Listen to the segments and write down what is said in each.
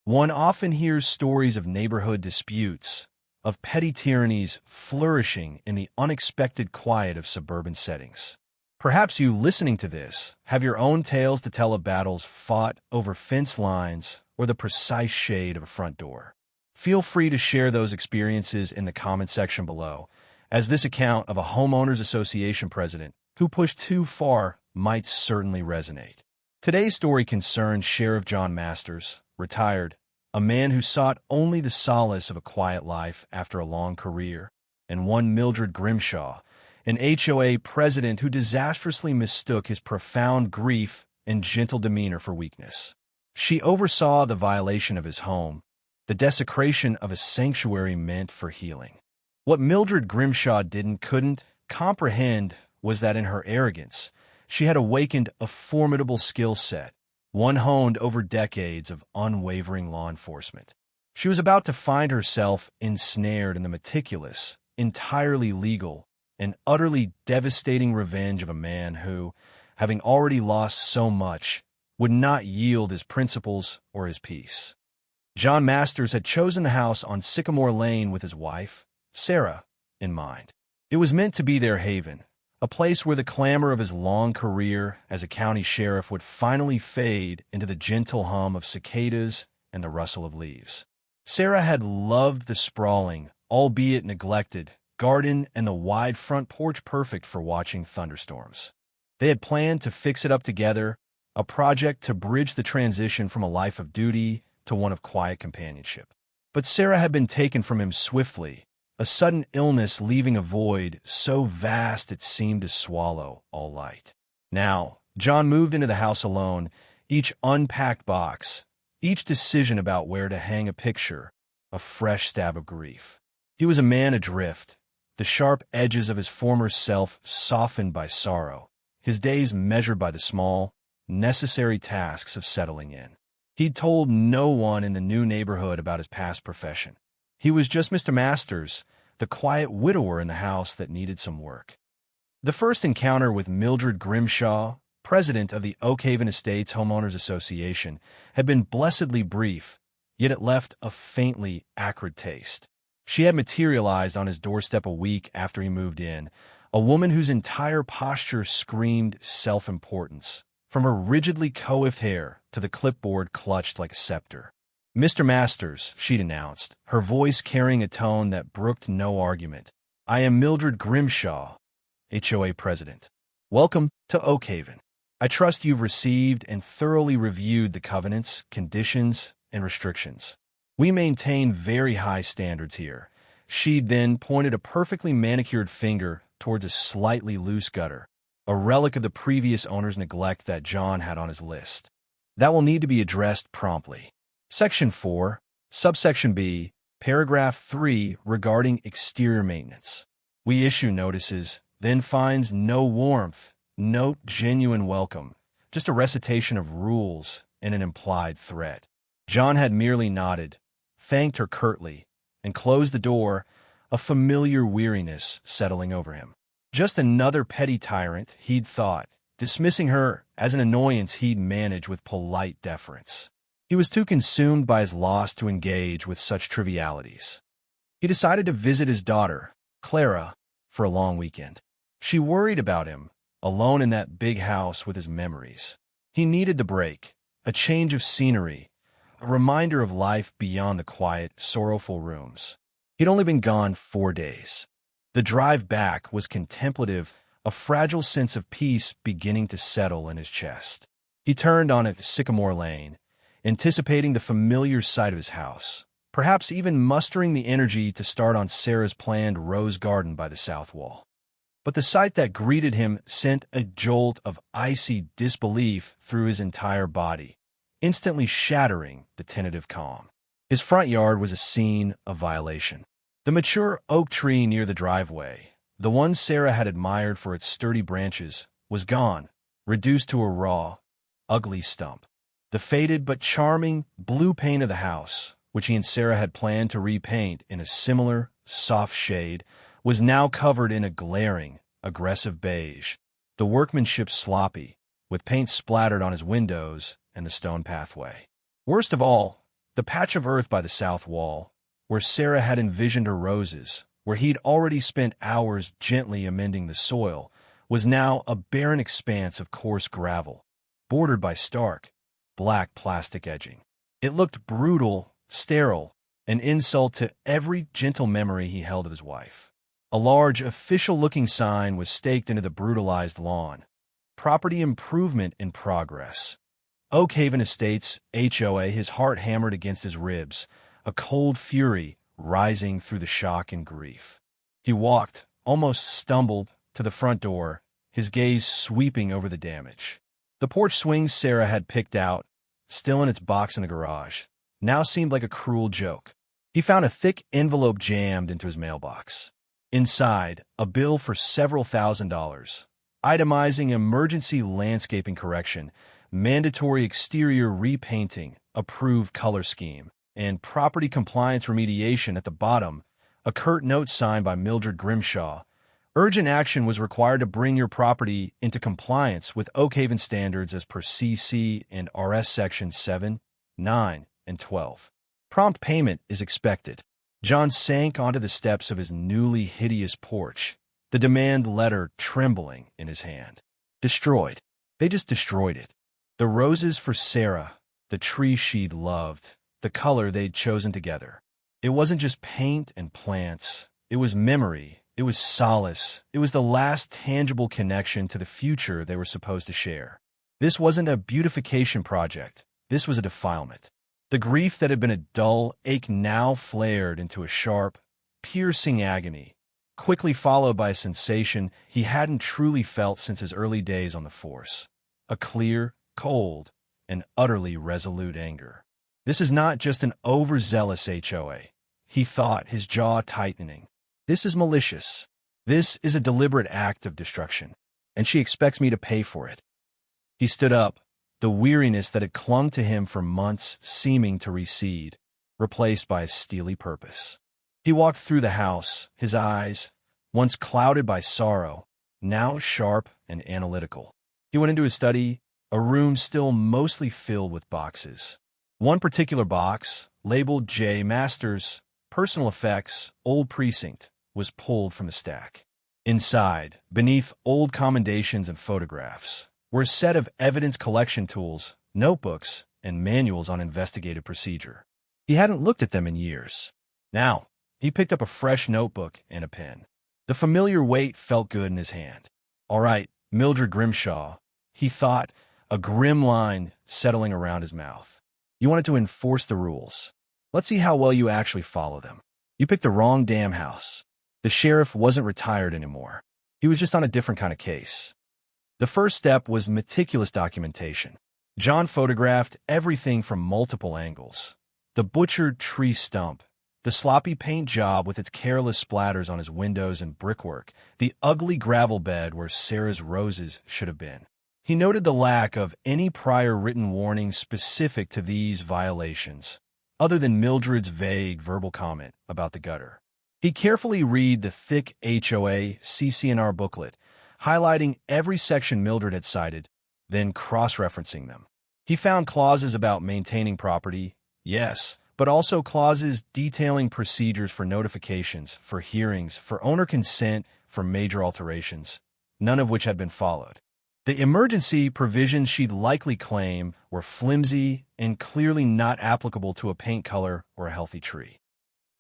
One often hears stories of neighborhood disputes, of petty tyrannies flourishing in the unexpected quiet of suburban settings. Perhaps you listening to this have your own tales to tell of battles fought over fence lines or the precise shade of a front door. Feel free to share those experiences in the comment section below, as this account of a homeowners association president who pushed too far might certainly resonate. Today's story concerns Sheriff John Masters, retired, a man who sought only the solace of a quiet life after a long career, and one Mildred Grimshaw, an HOA president who disastrously mistook his profound grief and gentle demeanor for weakness. She oversaw the violation of his home, the desecration of a sanctuary meant for healing. What Mildred Grimshaw couldn't comprehend was that in her arrogance, she had awakened a formidable skill set, one honed over decades of unwavering law enforcement. She was about to find herself ensnared in the meticulous, entirely legal, and utterly devastating revenge of a man who, having already lost so much, would not yield his principles or his peace. John Masters had chosen the house on Sycamore Lane with his wife, Sarah, in mind. It was meant to be their haven, a place where the clamor of his long career as a county sheriff would finally fade into the gentle hum of cicadas and the rustle of leaves. Sarah had loved the sprawling, albeit neglected, garden and the wide front porch, perfect for watching thunderstorms. They had planned to fix it up together, a project to bridge the transition from a life of duty to one of quiet companionship. But Sarah had been taken from him swiftly, a sudden illness leaving a void so vast it seemed to swallow all light. Now, John moved into the house alone, each unpacked box, each decision about where to hang a picture, a fresh stab of grief. He was a man adrift, the sharp edges of his former self softened by sorrow, his days measured by the small, necessary tasks of settling in. He'd told no one in the new neighborhood about his past profession. He was just Mr. Masters, the quiet widower in the house that needed some work. The first encounter with Mildred Grimshaw, president of the Oakhaven Estates Homeowners Association, had been blessedly brief, yet it left a faintly acrid taste. She had materialized on his doorstep a week after he moved in, a woman whose entire posture screamed self-importance, from her rigidly coiffed hair to the clipboard clutched like a scepter. "Mr. Masters," she'd announced, her voice carrying a tone that brooked no argument. "I am Mildred Grimshaw, HOA president. Welcome to Oakhaven. I trust you've received and thoroughly reviewed the covenants, conditions, and restrictions. We maintain very high standards here." She then pointed a perfectly manicured finger towards a slightly loose gutter, a relic of the previous owner's neglect that John had on his list. "That will need to be addressed promptly." Section 4, Subsection B, Paragraph 3 regarding exterior maintenance. "We issue notices, then fines, no warmth, no genuine welcome, just a recitation of rules and an implied threat." John had merely nodded, thanked her curtly, and closed the door, a familiar weariness settling over him. Just another petty tyrant, he'd thought, dismissing her as an annoyance he'd manage with polite deference. He was too consumed by his loss to engage with such trivialities. He decided to visit his daughter, Clara, for a long weekend. She worried about him, alone in that big house with his memories. He needed the break, a change of scenery, a reminder of life beyond the quiet, sorrowful rooms. He'd only been gone 4 days. The drive back was contemplative, a fragile sense of peace beginning to settle in his chest. He turned on a Sycamore Lane, anticipating the familiar sight of his house, perhaps even mustering the energy to start on Sarah's planned rose garden by the south wall. But the sight that greeted him sent a jolt of icy disbelief through his entire body, instantly shattering the tentative calm. His front yard was a scene of violation. The mature oak tree near the driveway, the one Sarah had admired for its sturdy branches, was gone, reduced to a raw, ugly stump. The faded but charming blue paint of the house, which he and Sarah had planned to repaint in a similar, soft shade, was now covered in a glaring, aggressive beige, the workmanship sloppy, with paint splattered on his windows and the stone pathway. Worst of all, The patch of earth by the south wall, where Sarah had envisioned her roses, where he'd already spent hours gently amending the soil, was now a barren expanse of coarse gravel, bordered by stark, black plastic edging. It looked brutal, sterile, an insult to every gentle memory he held of his wife. A large, official-looking sign was staked into the brutalized lawn. Property improvement in progress. Oakhaven Estates, HOA, his heart hammered against his ribs, a cold fury rising through the shock and grief. He walked, almost stumbled, to the front door, his gaze sweeping over the damage. The porch swings Sarah had picked out, still in its box in the garage, now seemed like a cruel joke. He found a thick envelope jammed into his mailbox. Inside, a bill for several $1,000s, itemizing emergency landscaping correction, mandatory exterior repainting, approved color scheme, and property compliance remediation at the bottom, a curt note signed by Mildred Grimshaw. Urgent action was required to bring your property into compliance with Oakhaven standards as per CC and RS Sections 7, 9, and 12. Prompt payment is expected. John sank onto the steps of his newly hideous porch, the demand letter trembling in his hand. Destroyed. They just destroyed it. The roses for Sarah, the tree she'd loved, the color they'd chosen together. It wasn't just paint and plants. It was memory. It was solace. It was the last tangible connection to the future they were supposed to share. This wasn't a beautification project. This was a defilement. The grief that had been a dull ache now flared into a sharp, piercing agony, quickly followed by a sensation he hadn't truly felt since his early days on the force. A clear, cold, and utterly resolute anger. This is not just an overzealous HOA, he thought, his jaw tightening. This is malicious. This is a deliberate act of destruction, and she expects me to pay for it. He stood up, the weariness that had clung to him for months seeming to recede, replaced by a steely purpose. He walked through the house, his eyes, once clouded by sorrow, now sharp and analytical. He went into his study, a room still mostly filled with boxes. One particular box, labeled J. Masters, Personal Effects, Old Precinct, was pulled from the stack. Inside, beneath old commendations and photographs, were a set of evidence collection tools, notebooks, and manuals on investigative procedure. He hadn't looked at them in years. Now, he picked up a fresh notebook and a pen. The familiar weight felt good in his hand. All right, Mildred Grimshaw, he thought, a grim line settling around his mouth. You wanted to enforce the rules. Let's see how well you actually follow them. You picked the wrong damn house. The sheriff wasn't retired anymore. He was just on a different kind of case. The first step was meticulous documentation. John photographed everything from multiple angles. The butchered tree stump, the sloppy paint job with its careless splatters on his windows and brickwork, the ugly gravel bed where Sarah's roses should have been. He noted the lack of any prior written warnings specific to these violations, other than Mildred's vague verbal comment about the gutter. He carefully read the thick HOA CC&R booklet, highlighting every section Mildred had cited, then cross-referencing them. He found clauses about maintaining property, yes, but also clauses detailing procedures for notifications, for hearings, for owner consent, for major alterations, none of which had been followed. The emergency provisions she'd likely claim were flimsy and clearly not applicable to a paint color or a healthy tree.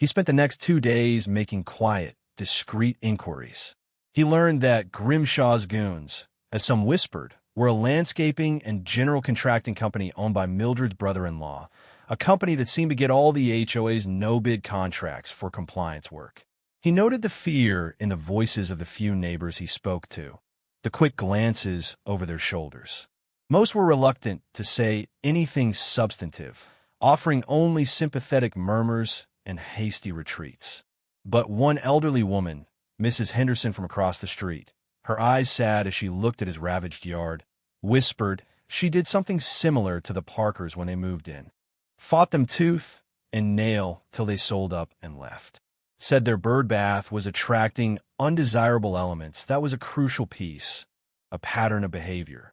He spent the next 2 days making quiet, discreet inquiries. He learned that Grimshaw's Goons, as some whispered, were a landscaping and general contracting company owned by Mildred's brother-in-law, a company that seemed to get all the HOA's no-bid contracts for compliance work. He noted the fear in the voices of the few neighbors he spoke to, the quick glances over their shoulders. Most were reluctant to say anything substantive, offering only sympathetic murmurs and hasty retreats. But one elderly woman, Mrs. Henderson from across the street, her eyes sad as she looked at his ravaged yard, whispered she did something similar to the Parkers when they moved in. Fought them tooth and nail till they sold up and left. Said their bird bath was attracting undesirable elements. That was a crucial piece, a pattern of behavior.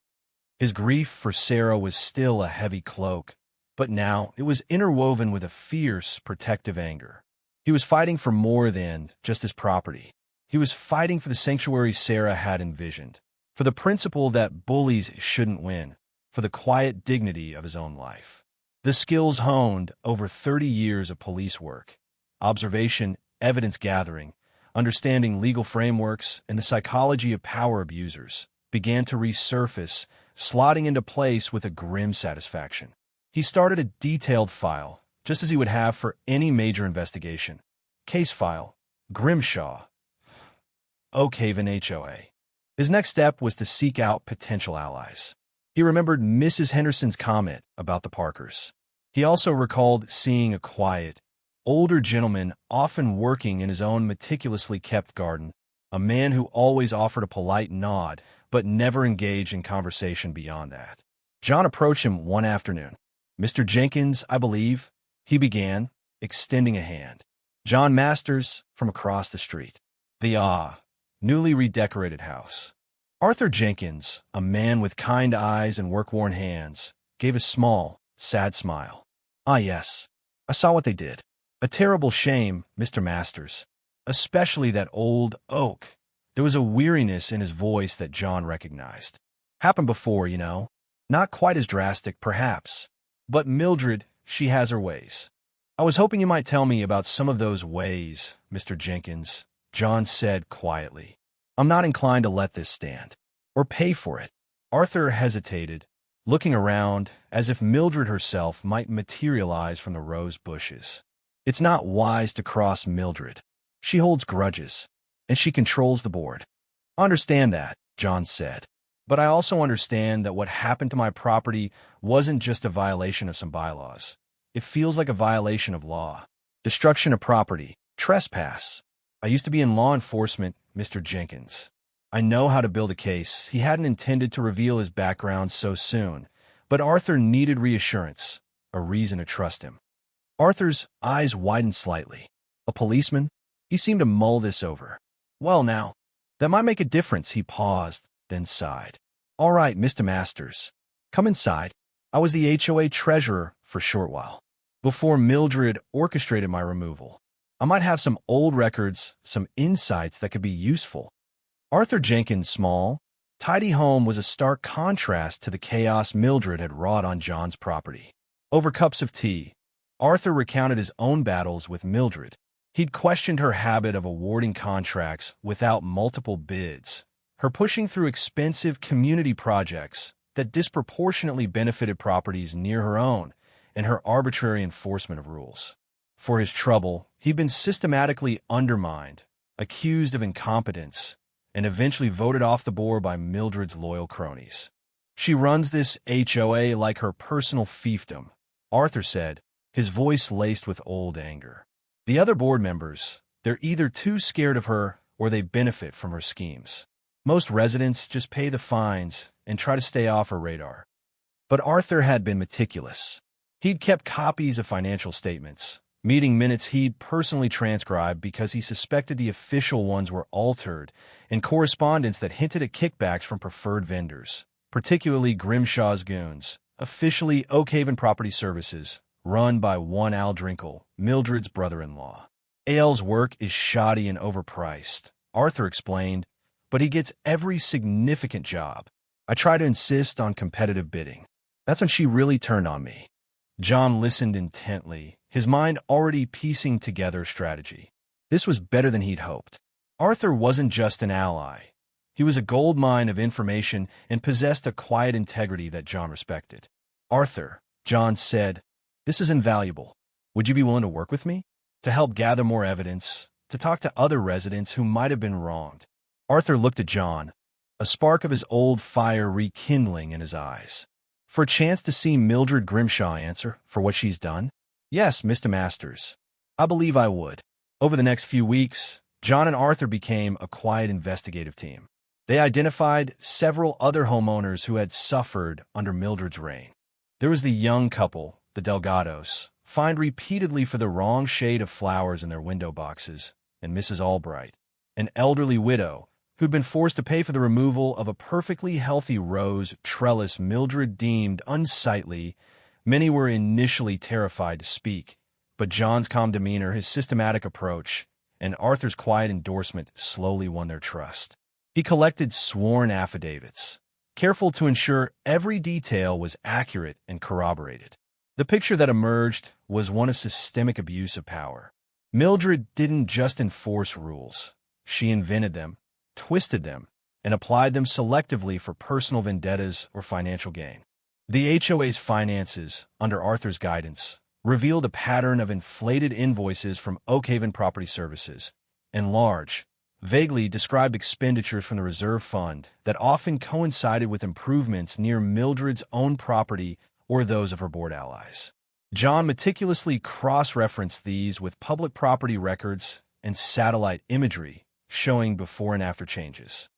His grief for Sarah was still a heavy cloak, But now it was interwoven with a fierce, protective anger. He was fighting for more than just his property. He was fighting for the sanctuary Sarah had envisioned, for the principle that bullies shouldn't win, for the quiet dignity of his own life. The skills honed over 30 years of police work, observation, evidence gathering, understanding legal frameworks, and the psychology of power abusers began to resurface, slotting into place with a grim satisfaction. He started a detailed file, just as he would have for any major investigation. Case file, Grimshaw, Oakhaven HOA. His next step was to seek out potential allies. He remembered Mrs. Henderson's comment about the Parkers. He also recalled seeing a quiet, older gentleman often working in his own meticulously kept garden, a man who always offered a polite nod but never engaged in conversation beyond that. John approached him one afternoon. "Mr. Jenkins, I believe," he began, extending a hand. John Masters from across the street. The newly redecorated house. Arthur Jenkins, a man with kind eyes and work-worn hands, gave a small, sad smile. "Ah, yes. I saw what they did. A terrible shame, Mr. Masters. Especially that old oak." There was a weariness in his voice that John recognized. "Happened before, you know. Not quite as drastic, perhaps. But Mildred, she has her ways." "I was hoping you might tell me about some of those ways, Mr. Jenkins," John said quietly. "I'm not inclined to let this stand, or pay for it." Arthur hesitated, looking around as if Mildred herself might materialize from the rose bushes. "It's not wise to cross Mildred. She holds grudges, and she controls the board." "I understand that," John said. "But I also understand that what happened to my property wasn't just a violation of some bylaws. It feels like a violation of law. Destruction of property, trespass. I used to be in law enforcement, Mr. Jenkins. I know how to build a case." He hadn't intended to reveal his background so soon, but Arthur needed reassurance, a reason to trust him. Arthur's eyes widened slightly. "A policeman?" He seemed to mull this over. "Well now, that might make a difference." He paused, then sighed. "All right, Mr. Masters. Come inside. I was the HOA treasurer for a short while, before Mildred orchestrated my removal. I might have some old records, some insights that could be useful." Arthur Jenkins' small, tidy home was a stark contrast to the chaos Mildred had wrought on John's property. Over cups of tea, Arthur recounted his own battles with Mildred. He'd questioned her habit of awarding contracts without multiple bids, her pushing through expensive community projects that disproportionately benefited properties near her own, and her arbitrary enforcement of rules. For his trouble, he'd been systematically undermined, accused of incompetence, and eventually voted off the board by Mildred's loyal cronies. "She runs this HOA like her personal fiefdom," Arthur said, his voice laced with old anger. "The other board members, they're either too scared of her or they benefit from her schemes. Most residents just pay the fines and try to stay off her radar." But Arthur had been meticulous. He'd kept copies of financial statements, meeting minutes he'd personally transcribed because he suspected the official ones were altered, and correspondence that hinted at kickbacks from preferred vendors, particularly Grimshaw's Goons, officially Oakhaven Property Services, run by one Al Drinkle, Mildred's brother-in-law. "AL's work is shoddy and overpriced," Arthur explained, "but he gets every significant job. I try to insist on competitive bidding." That's when she really turned on me. John listened intently, his mind already piecing together strategy. This was better than he'd hoped. Arthur wasn't just an ally. He was a goldmine of information and possessed a quiet integrity that John respected. "Arthur," John said, "this is invaluable. Would you be willing to work with me? To help gather more evidence, to talk to other residents who might have been wronged?" Arthur looked at John, a spark of his old fire rekindling in his eyes. "For a chance to see Mildred Grimshaw answer for what she's done?" "Yes, Mr. Masters. I believe I would." Over the next few weeks, John and Arthur became a quiet investigative team. They identified several other homeowners who had suffered under Mildred's reign. There was the young couple, the Delgados, fined repeatedly for the wrong shade of flowers in their window boxes, and Mrs. Albright, an elderly widow, who'd been forced to pay for the removal of a perfectly healthy rose trellis Mildred deemed unsightly Many were initially terrified to speak, but John's calm demeanor, his systematic approach, and Arthur's quiet endorsement slowly won their trust. He collected sworn affidavits, careful to ensure every detail was accurate and corroborated. The picture that emerged was one of systemic abuse of power. Mildred didn't just enforce rules. She invented them, twisted them, and applied them selectively for personal vendettas or financial gain. The HOA's finances, under Arthur's guidance, revealed a pattern of inflated invoices from Oakhaven Property Services and large, vaguely described expenditures from the reserve fund that often coincided with improvements near Mildred's own property or those of her board allies. John meticulously cross-referenced these with public property records and satellite imagery showing before and after changes.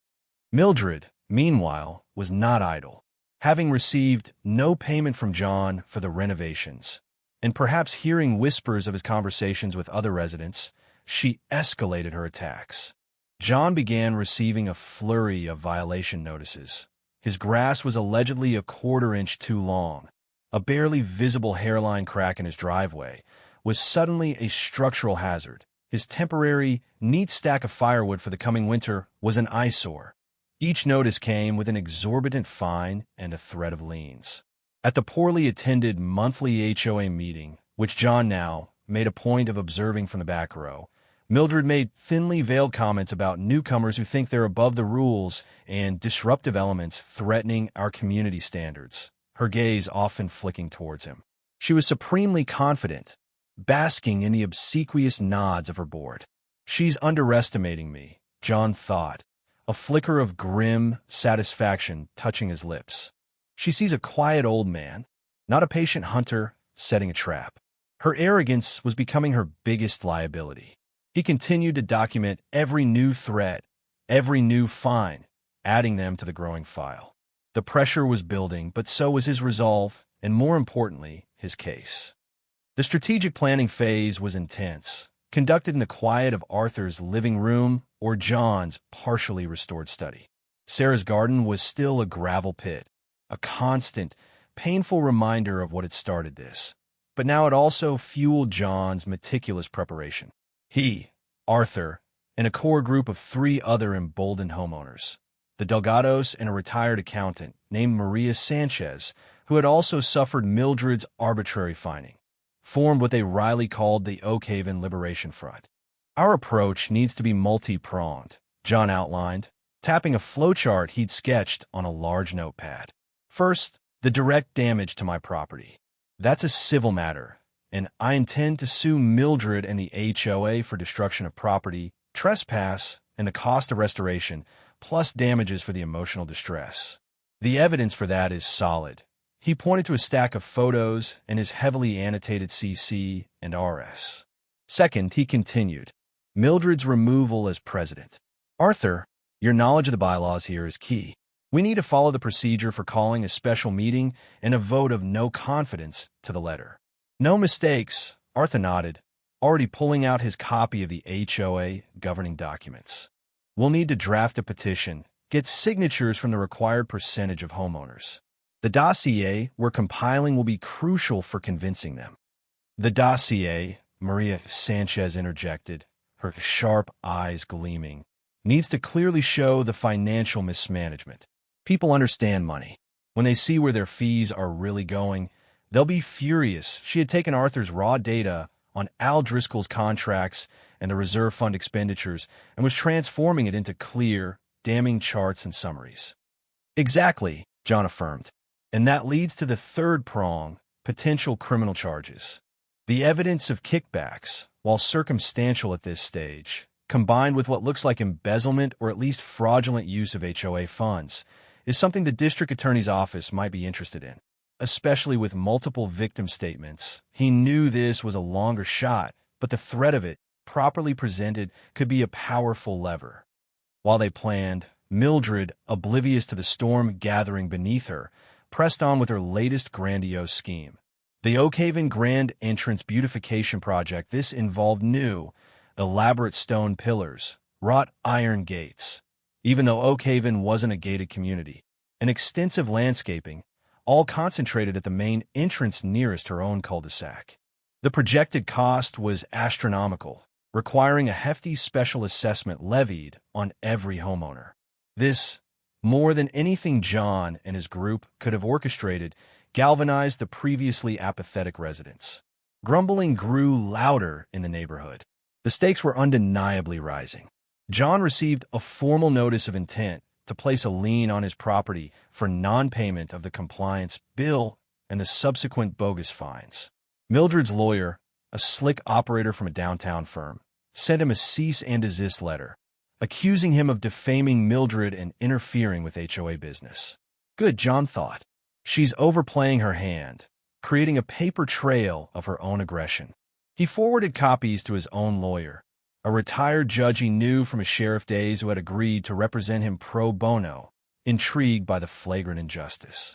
Mildred, meanwhile, was not idle. Having received no payment from John for the renovations, and perhaps hearing whispers of his conversations with other residents, she escalated her attacks. John began receiving a flurry of violation notices. His grass was allegedly a quarter-inch too long. A barely visible hairline crack in his driveway was suddenly a structural hazard. His temporary, neat stack of firewood for the coming winter was an eyesore. Each notice came with an exorbitant fine and a threat of liens. At the poorly attended monthly HOA meeting, which John now made a point of observing from the back row, Mildred made thinly veiled comments about newcomers who think they're above the rules and disruptive elements threatening our community standards, her gaze often flicking towards him. She was supremely confident, basking in the obsequious nods of her board. She's underestimating me, John thought, a flicker of grim satisfaction touching his lips. She sees a quiet old man, not a patient hunter, setting a trap. Her arrogance was becoming her biggest liability. He continued to document every new threat, every new fine, adding them to the growing file. The pressure was building, but so was his resolve, and more importantly, his case. The strategic planning phase was intense, conducted in the quiet of Arthur's living room or John's partially restored study. Sarah's garden was still a gravel pit, a constant, painful reminder of what had started this. But now it also fueled John's meticulous preparation. He, Arthur, and a core group of 3 other emboldened homeowners, the Delgados and a retired accountant named Maria Sanchez, who had also suffered Mildred's arbitrary fining, formed what they wryly called the Oakhaven Liberation Front. Our approach needs to be multi-pronged, John outlined, tapping a flowchart he'd sketched on a large notepad. First, the direct damage to my property. That's a civil matter, and I intend to sue Mildred and the HOA for destruction of property, trespass, and the cost of restoration, plus damages for the emotional distress. The evidence for that is solid. He pointed to a stack of photos and his heavily annotated CC and RS. Second, he continued, Mildred's removal as president. Arthur, your knowledge of the bylaws here is key. We need to follow the procedure for calling a special meeting and a vote of no confidence to the letter. No mistakes, Arthur nodded, already pulling out his copy of the HOA governing documents. We'll need to draft a petition, get signatures from the required percentage of homeowners. The dossier we're compiling will be crucial for convincing them. The dossier, Maria Sanchez interjected, her sharp eyes gleaming, needs to clearly show the financial mismanagement. People understand money. When they see where their fees are really going, they'll be furious. She had taken Arthur's raw data on Al Driscoll's contracts and the reserve fund expenditures and was transforming it into clear, damning charts and summaries. Exactly, John affirmed. And that leads to the third prong, potential criminal charges. The evidence of kickbacks, while circumstantial at this stage, combined with what looks like embezzlement or at least fraudulent use of HOA funds, is something the district attorney's office might be interested in, especially with multiple victim statements. He knew this was a longer shot, but the threat of it, properly presented, could be a powerful lever. While they planned, Mildred, oblivious to the storm gathering beneath her, pressed on with her latest grandiose scheme. The Oakhaven Grand Entrance Beautification Project. This involved new, elaborate stone pillars, wrought iron gates. Even though Oakhaven wasn't a gated community, and extensive landscaping, all concentrated at the main entrance nearest her own cul-de-sac. The projected cost was astronomical, requiring a hefty special assessment levied on every homeowner. This, more than anything John and his group could have orchestrated, galvanized the previously apathetic residents. Grumbling grew louder in the neighborhood. The stakes were undeniably rising. John received a formal notice of intent to place a lien on his property for non-payment of the compliance bill and the subsequent bogus fines. Mildred's lawyer, a slick operator from a downtown firm, sent him a cease and desist letter, accusing him of defaming Mildred and interfering with HOA business. Good, John thought. She's overplaying her hand, creating a paper trail of her own aggression. He forwarded copies to his own lawyer, a retired judge he knew from his sheriff days who had agreed to represent him pro bono, intrigued by the flagrant injustice.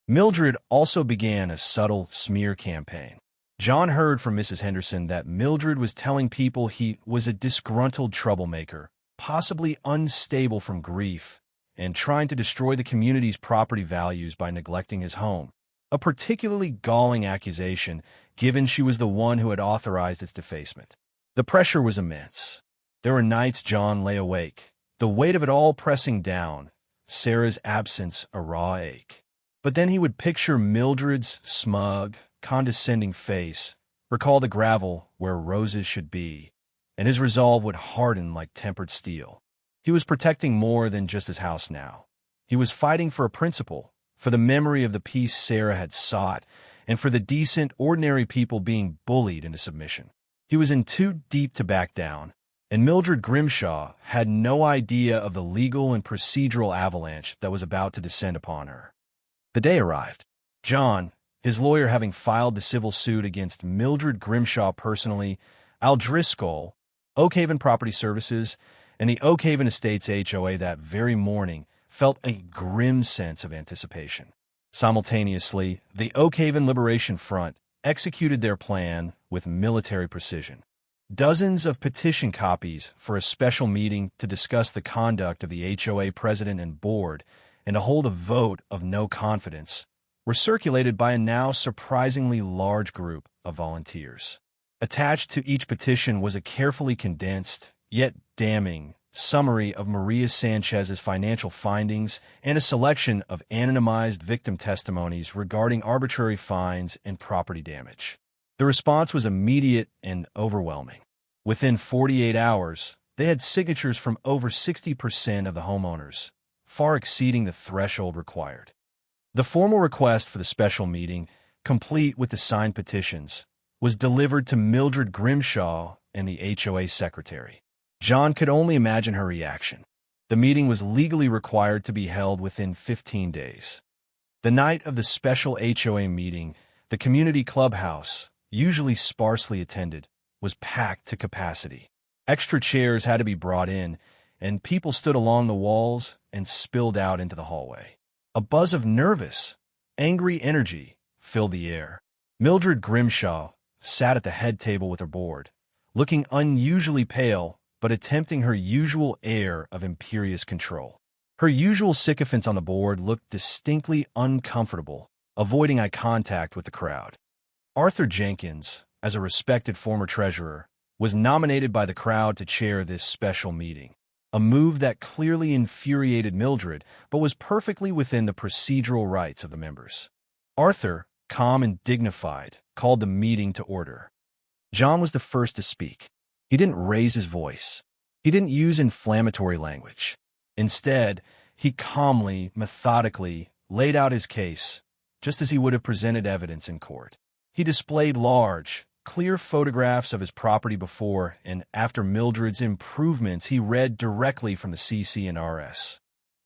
Mildred also began a subtle smear campaign. John heard from Mrs. Henderson that Mildred was telling people he was a disgruntled troublemaker, possibly unstable from grief, and trying to destroy the community's property values by neglecting his home. A particularly galling accusation, given she was the one who had authorized its defacement. The pressure was immense. There were nights John lay awake, the weight of it all pressing down, Sarah's absence a raw ache. But then he would picture Mildred's smug, condescending face, recall the gravel where roses should be, and his resolve would harden like tempered steel. He was protecting more than just his house now. He was fighting for a principle, for the memory of the peace Sarah had sought, and for the decent, ordinary people being bullied into submission. He was in too deep to back down, and Mildred Grimshaw had no idea of the legal and procedural avalanche that was about to descend upon her. The day arrived. John, his lawyer having filed the civil suit against Mildred Grimshaw personally, Al Driscoll, Oakhaven Property Services, and the Oakhaven Estates HOA that very morning, felt a grim sense of anticipation. Simultaneously, the Oakhaven Liberation Front executed their plan with military precision. Dozens of petition copies for a special meeting to discuss the conduct of the HOA president and board and to hold a vote of no confidence were circulated by a now surprisingly large group of volunteers. Attached to each petition was a carefully condensed, yet damning, summary of Maria Sanchez's financial findings and a selection of anonymized victim testimonies regarding arbitrary fines and property damage. The response was immediate and overwhelming. Within 48 hours, they had signatures from over 60% of the homeowners, far exceeding the threshold required. The formal request for the special meeting, complete with the signed petitions, was delivered to Mildred Grimshaw and the HOA secretary. John could only imagine her reaction. The meeting was legally required to be held within 15 days. The night of the special HOA meeting, the community clubhouse, usually sparsely attended, was packed to capacity. Extra chairs had to be brought in, and people stood along the walls and spilled out into the hallway. A buzz of nervous, angry energy filled the air. Mildred Grimshaw sat at the head table with her board, looking unusually pale but attempting her usual air of imperious control. Her usual sycophants on the board looked distinctly uncomfortable, avoiding eye contact with the crowd. Arthur Jenkins, as a respected former treasurer, was nominated by the crowd to chair this special meeting, a move that clearly infuriated Mildred but was perfectly within the procedural rights of the members. Arthur, calm and dignified, called the meeting to order. John was the first to speak. He didn't raise his voice. He didn't use inflammatory language. Instead, he calmly, methodically laid out his case, just as he would have presented evidence in court. He displayed large, clear photographs of his property before and after Mildred's improvements. He read directly from the CC&RS,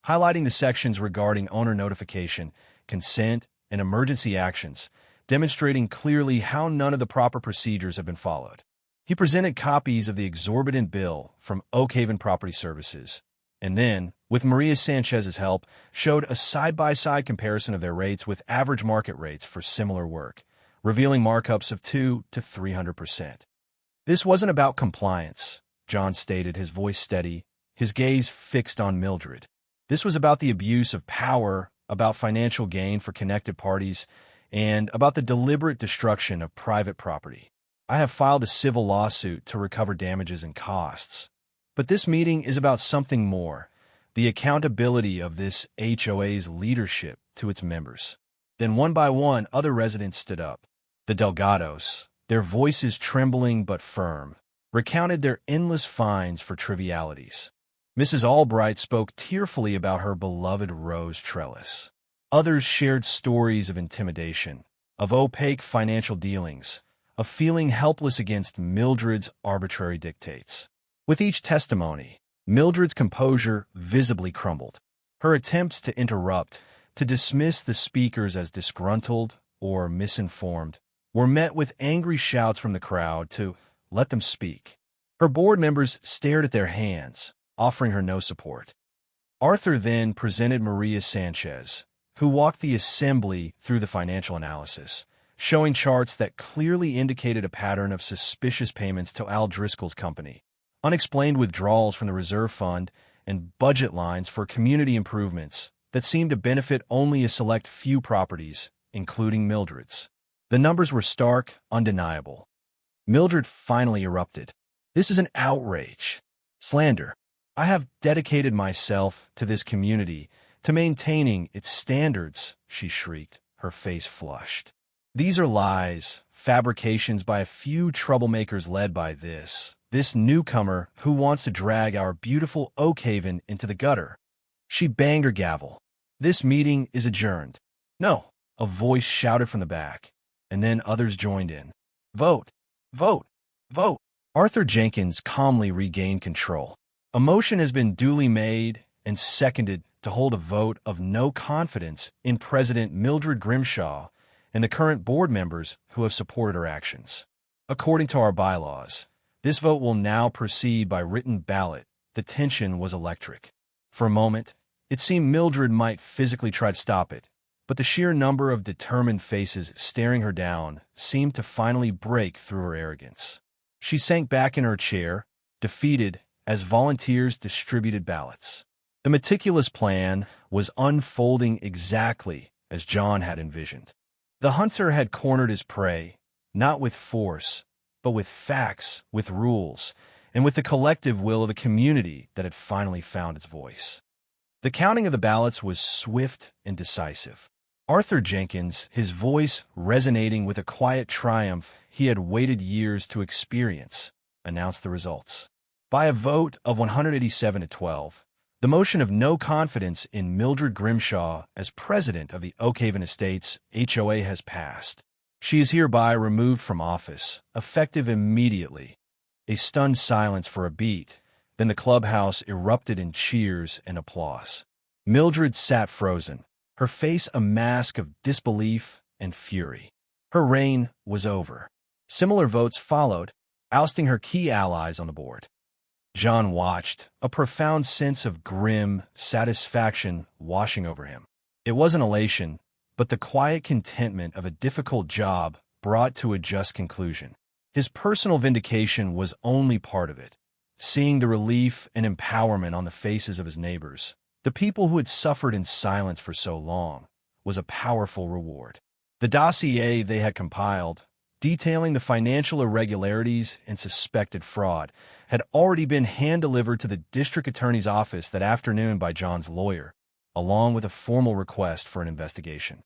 highlighting the sections regarding owner notification, consent, and emergency actions, demonstrating clearly how none of the proper procedures have been followed. He presented copies of the exorbitant bill from Oakhaven Property Services, and then, with Maria Sanchez's help, showed a side-by-side comparison of their rates with average market rates for similar work, revealing markups of 200 to 300%. This wasn't about compliance, John stated, his voice steady, his gaze fixed on Mildred. This was about the abuse of power about financial gain for connected parties, and about the deliberate destruction of private property. I have filed a civil lawsuit to recover damages and costs. But this meeting is about something more: the accountability of this HOA's leadership to its members. Then one by one, other residents stood up. The Delgados, their voices trembling but firm, recounted their endless fines for trivialities. Mrs. Albright spoke tearfully about her beloved rose trellis. Others shared stories of intimidation, of opaque financial dealings, of feeling helpless against Mildred's arbitrary dictates. With each testimony, Mildred's composure visibly crumbled. Her attempts to interrupt, to dismiss the speakers as disgruntled or misinformed, were met with angry shouts from the crowd to let them speak. Her board members stared at their hands, offering her no support. Arthur then presented Maria Sanchez, who walked the assembly through the financial analysis, showing charts that clearly indicated a pattern of suspicious payments to Al Driscoll's company, unexplained withdrawals from the reserve fund, and budget lines for community improvements that seemed to benefit only a select few properties, including Mildred's. The numbers were stark, undeniable. Mildred finally erupted. "This is an outrage. Slander. I have dedicated myself to this community, to maintaining its standards," she shrieked, her face flushed. "These are lies, fabrications by a few troublemakers led by this newcomer who wants to drag our beautiful Oakhaven into the gutter." She banged her gavel. "This meeting is adjourned." "No," a voice shouted from the back, and then others joined in. "Vote! Vote! Vote!" Arthur Jenkins calmly regained control. "A motion has been duly made and seconded to hold a vote of no confidence in President Mildred Grimshaw and the current board members who have supported her actions. According to our bylaws, this vote will now proceed by written ballot." The tension was electric. For a moment, it seemed Mildred might physically try to stop it, but the sheer number of determined faces staring her down seemed to finally break through her arrogance. She sank back in her chair, defeated, as volunteers distributed ballots. The meticulous plan was unfolding exactly as John had envisioned. The hunter had cornered his prey, not with force, but with facts, with rules, and with the collective will of a community that had finally found its voice. The counting of the ballots was swift and decisive. Arthur Jenkins, his voice resonating with a quiet triumph he had waited years to experience, announced the results. By a vote of 187 to 12, the motion of no confidence in Mildred Grimshaw as president of the Oakhaven Estates HOA has passed. She is hereby removed from office, effective immediately. A stunned silence for a beat, then the clubhouse erupted in cheers and applause. Mildred sat frozen, her face a mask of disbelief and fury. Her reign was over. Similar votes followed, ousting her key allies on the board. John watched, a profound sense of grim satisfaction washing over him. It wasn't elation, but the quiet contentment of a difficult job brought to a just conclusion. His personal vindication was only part of it. Seeing the relief and empowerment on the faces of his neighbors, the people who had suffered in silence for so long, was a powerful reward. The dossier they had compiled, detailing the financial irregularities and suspected fraud, had already been hand-delivered to the district attorney's office that afternoon by John's lawyer, along with a formal request for an investigation.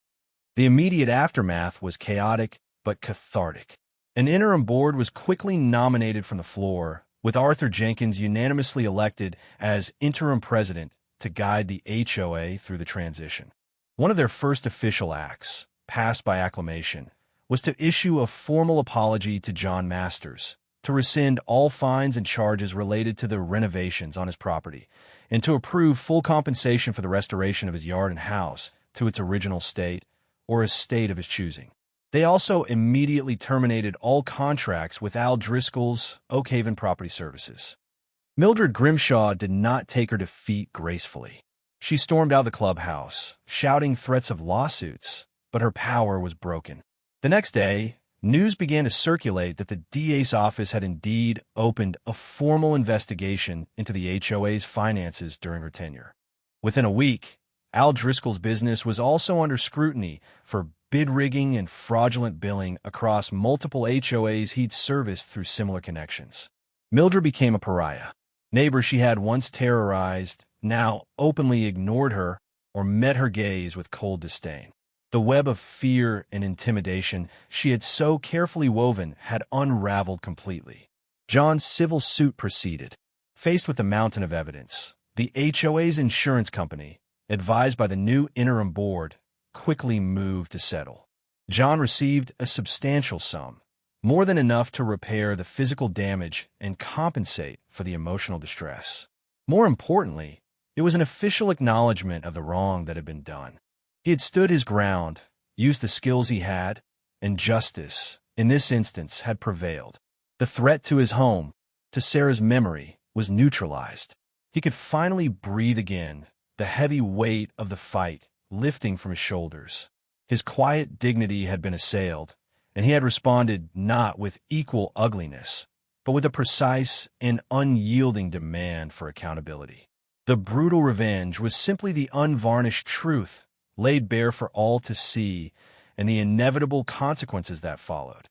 The immediate aftermath was chaotic but cathartic. An interim board was quickly nominated from the floor, with Arthur Jenkins unanimously elected as interim president to guide the HOA through the transition. One of their first official acts, passed by acclamation, was to issue a formal apology to John Masters, to rescind all fines and charges related to the renovations on his property, and to approve full compensation for the restoration of his yard and house to its original state or a state of his choosing. They also immediately terminated all contracts with Al Driscoll's Oakhaven Property Services. Mildred Grimshaw did not take her defeat gracefully. She stormed out of the clubhouse, shouting threats of lawsuits, but her power was broken. The next day, news began to circulate that the DA's office had indeed opened a formal investigation into the HOA's finances during her tenure. Within a week, Al Driscoll's business was also under scrutiny for bid rigging and fraudulent billing across multiple HOAs he'd serviced through similar connections. Mildred became a pariah. Neighbors she had once terrorized now openly ignored her or met her gaze with cold disdain. The web of fear and intimidation she had so carefully woven had unraveled completely. John's civil suit proceeded. Faced with a mountain of evidence, the HOA's insurance company, advised by the new interim board, quickly moved to settle. John received a substantial sum, more than enough to repair the physical damage and compensate for the emotional distress. More importantly, it was an official acknowledgement of the wrong that had been done. He had stood his ground, used the skills he had, and justice, in this instance, had prevailed. The threat to his home, to Sarah's memory, was neutralized. He could finally breathe again, the heavy weight of the fight lifting from his shoulders. His quiet dignity had been assailed, and he had responded not with equal ugliness, but with a precise and unyielding demand for accountability. The brutal revenge was simply the unvarnished truth, laid bare for all to see, and the inevitable consequences that followed.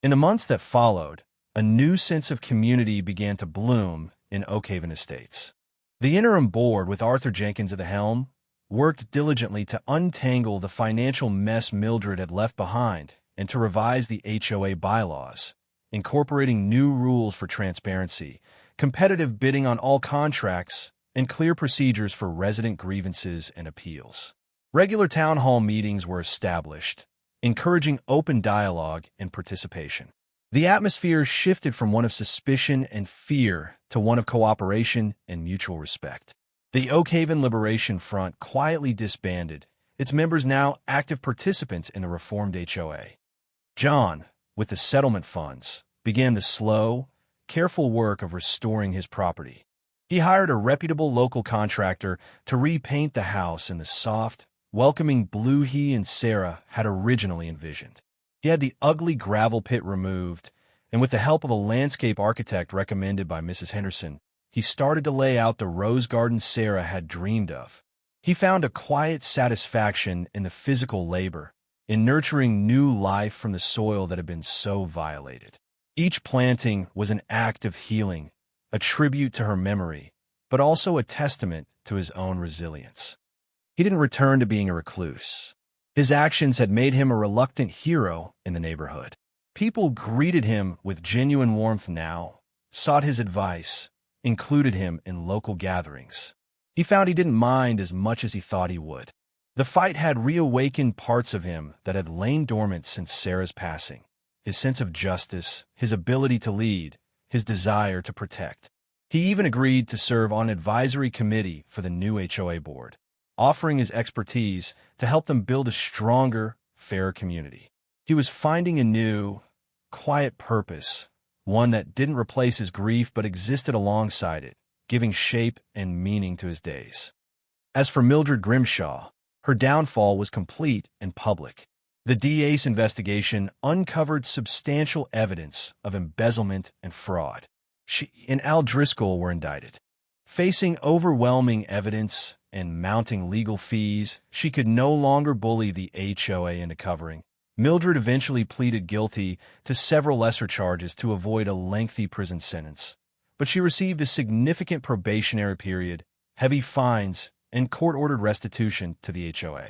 In the months that followed, a new sense of community began to bloom in Oakhaven Estates. The interim board, with Arthur Jenkins at the helm, worked diligently to untangle the financial mess Mildred had left behind and to revise the HOA bylaws, incorporating new rules for transparency, competitive bidding on all contracts, and clear procedures for resident grievances and appeals. Regular town hall meetings were established, encouraging open dialogue and participation. The atmosphere shifted from one of suspicion and fear to one of cooperation and mutual respect. The Oakhaven Liberation Front quietly disbanded, its members now active participants in the reformed HOA. John, with the settlement funds, began the slow, careful work of restoring his property. He hired a reputable local contractor to repaint the house in the soft, welcoming blue he and Sarah had originally envisioned. He had the ugly gravel pit removed, and with the help of a landscape architect recommended by Mrs. Henderson, he started to lay out the rose garden Sarah had dreamed of. He found a quiet satisfaction in the physical labor, in nurturing new life from the soil that had been so violated. Each planting was an act of healing, a tribute to her memory, but also a testament to his own resilience. He didn't return to being a recluse. His actions had made him a reluctant hero in the neighborhood. People greeted him with genuine warmth now, sought his advice, included him in local gatherings. He found he didn't mind as much as he thought he would. The fight had reawakened parts of him that had lain dormant since Sarah's passing. His sense of justice, his ability to lead, his desire to protect. He even agreed to serve on an advisory committee for the new HOA board, offering his expertise to help them build a stronger, fairer community. He was finding a new, quiet purpose, one that didn't replace his grief but existed alongside it, giving shape and meaning to his days. As for Mildred Grimshaw, her downfall was complete and public. The DA's investigation uncovered substantial evidence of embezzlement and fraud. She and Al Driscoll were indicted. Facing overwhelming evidence and mounting legal fees, she could no longer bully the HOA into covering. Mildred eventually pleaded guilty to several lesser charges to avoid a lengthy prison sentence, but she received a significant probationary period, heavy fines, and court-ordered restitution to the HOA.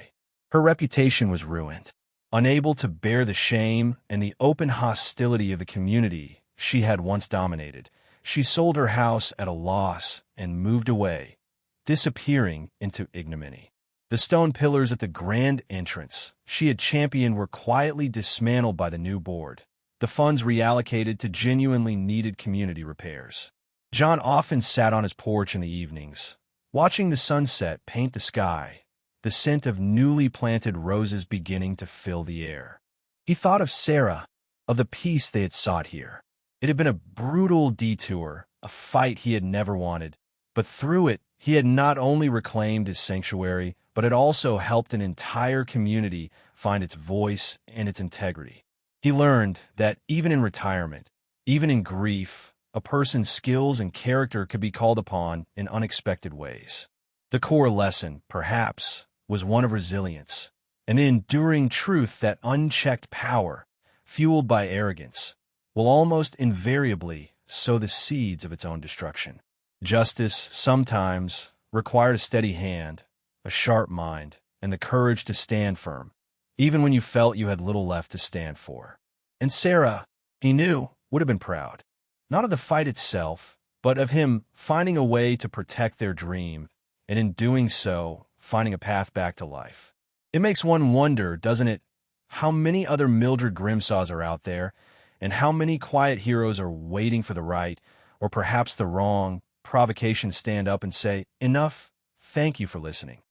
Her reputation was ruined. Unable to bear the shame and the open hostility of the community she had once dominated, she sold her house at a loss and moved away, disappearing into ignominy. The stone pillars at the grand entrance she had championed were quietly dismantled by the new board, the funds reallocated to genuinely needed community repairs. John often sat on his porch in the evenings, watching the sunset paint the sky, the scent of newly planted roses beginning to fill the air. He thought of Sarah, of the peace they had sought here. It had been a brutal detour, a fight he had never wanted, but through it, he had not only reclaimed his sanctuary, but had also helped an entire community find its voice and its integrity. He learned that even in retirement, even in grief, a person's skills and character could be called upon in unexpected ways. The core lesson, perhaps, was one of resilience, an enduring truth that unchecked power, fueled by arrogance, will almost invariably sow the seeds of its own destruction. Justice sometimes required a steady hand, a sharp mind, and the courage to stand firm, even when you felt you had little left to stand for. And Sarah, he knew, would have been proud, not of the fight itself, but of him finding a way to protect their dream, and in doing so, finding a path back to life. It makes one wonder, doesn't it, how many other Mildred Grimsaws are out there, and how many quiet heroes are waiting for the right, or perhaps the wrong, provocation to stand up and say, "Enough, thank you for listening."